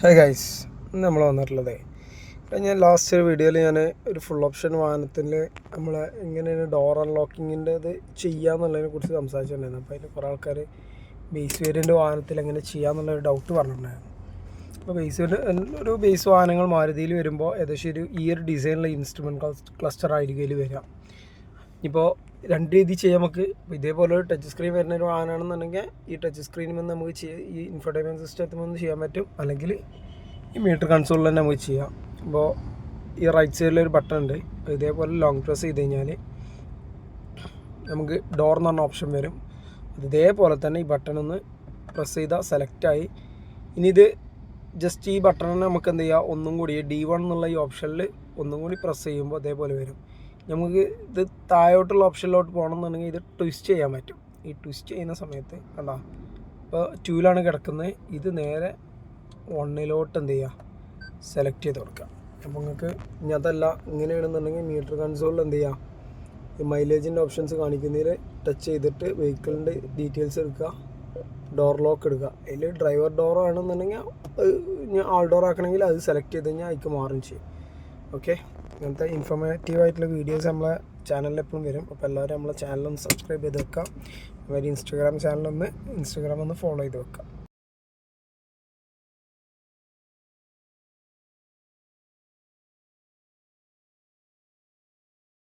Hi guys, ഇന്ന് നമ്മൾ വന്നിട്ടുള്ളത് ഞാൻ ലാസ്റ്റ് ഒരു വീഡിയോയിൽ ഞാൻ ഒരു ഫുൾ ഓപ്ഷൻ വാഹനത്തിൽ നമ്മൾ എങ്ങനെയാണ് ഡോർ അൺലോക്കിങ്ങിൻ്റെ ഇത് ചെയ്യാന്നുള്ളതിനെ കുറിച്ച് സംസാരിച്ചിട്ടുണ്ടായിരുന്നു. അപ്പോൾ അതിൽ കുറേ ആൾക്കാർ ബേസ് വേരിയൻ്റ് വാഹനത്തിൽ എങ്ങനെ ചെയ്യാമെന്നുള്ളൊരു ഡൗട്ട് പറഞ്ഞിട്ടുണ്ടായിരുന്നു. അപ്പോൾ ഒരു ബേസ് വാഹനങ്ങൾ മാരുതിയിൽ വരുമ്പോൾ ഏകദേശം ഈ ഒരു ഡിസൈനിലുള്ള ഇൻസ്ട്രുമെൻറ്റ് ക്ലസ്റ്റർ ആയിരിക്കും ഇതിൽ വരിക. ഇപ്പോൾ രണ്ട് രീതി ചെയ്യാം. നമുക്ക് ഇതേപോലെ ഒരു ടച്ച് സ്ക്രീൻ വരുന്ന ഒരു വാഹനമാണെന്നുണ്ടെങ്കിൽ ഈ ടച്ച് സ്ക്രീനിൽ നിന്ന് നമുക്ക് ഈ ഇൻഫർടൈൻമെൻറ്റ് സിസ്റ്റത്തിൽ നിന്ന് ചെയ്യാൻ പറ്റും, അല്ലെങ്കിൽ ഈ മീറ്റർ കൺസോളിൽ തന്നെ നമുക്ക് ചെയ്യാം. അപ്പോൾ ഈ റൈറ്റ് സൈഡിലൊരു ബട്ടൺ ഉണ്ട്. ഇതേപോലെ ലോങ് പ്രസ് ചെയ്ത് കഴിഞ്ഞാൽ നമുക്ക് ഡോർ എന്ന് പറഞ്ഞ ഓപ്ഷൻ വരും. ഇതേപോലെ തന്നെ ഈ ബട്ടൺ ഒന്ന് പ്രസ് ചെയ്താൽ സെലക്റ്റായി. ഇനി ഇത് ജസ്റ്റ് ഈ ബട്ടണിനെ നമുക്ക് എന്ത് ചെയ്യുക, ഒന്നും കൂടി D1 എന്നുള്ള ഈ ഓപ്ഷനിൽ ഒന്നും കൂടി പ്രസ് ചെയ്യുമ്പോൾ അതേപോലെ വരും. നമുക്ക് ഇത് താഴോട്ടുള്ള ഓപ്ഷനിലോട്ട് പോകണമെന്നുണ്ടെങ്കിൽ ഇത് ട്വിസ്റ്റ് ചെയ്യാൻ പറ്റും. ഈ ട്വിസ്റ്റ് ചെയ്യുന്ന സമയത്ത് കണ്ടോ, ഇപ്പോൾ 2ലാണ് കിടക്കുന്നത്, ഇത് നേരെ 1ലോട്ട് എന്ത് ചെയ്യുക, സെലക്ട് ചെയ്ത് കൊടുക്കുക. അപ്പോൾ നിങ്ങൾക്ക് ഇനി അതല്ല ഇങ്ങനെയാണെന്നുണ്ടെങ്കിൽ മീറ്റർ കൺസോളിൽ എന്ത് ചെയ്യുക, ഈ മൈലേജിൻ്റെ ഓപ്ഷൻസ് കാണിക്കുന്നതിൽ ടച്ച് ചെയ്തിട്ട് വെഹിക്കിളിൻ്റെ ഡീറ്റെയിൽസ് എടുക്കുക, ഡോർ ലോക്ക് എടുക്കുക. അതിൽ ഡ്രൈവർ ഡോർ ആണെന്നുണ്ടെങ്കിൽ ആൾ ഡോർ ആക്കണമെങ്കിൽ അത് സെലക്ട് ചെയ്ത് കഴിഞ്ഞാൽ അതിക്ക് മാറും ചെയ്യും. ഓക്കെ, ഇങ്ങനത്തെ ഇൻഫോർമേറ്റീവായിട്ടുള്ള വീഡിയോസ് നമ്മളെ ചാനലിൽ എപ്പോഴും വരും. അപ്പോൾ എല്ലാവരും നമ്മളെ ചാനലൊന്ന് സബ്സ്ക്രൈബ് ചെയ്ത് വെക്കാം. അതുമാതിരി ഇൻസ്റ്റാഗ്രാം ഒന്ന് ഫോളോ ചെയ്ത് വെക്കാം.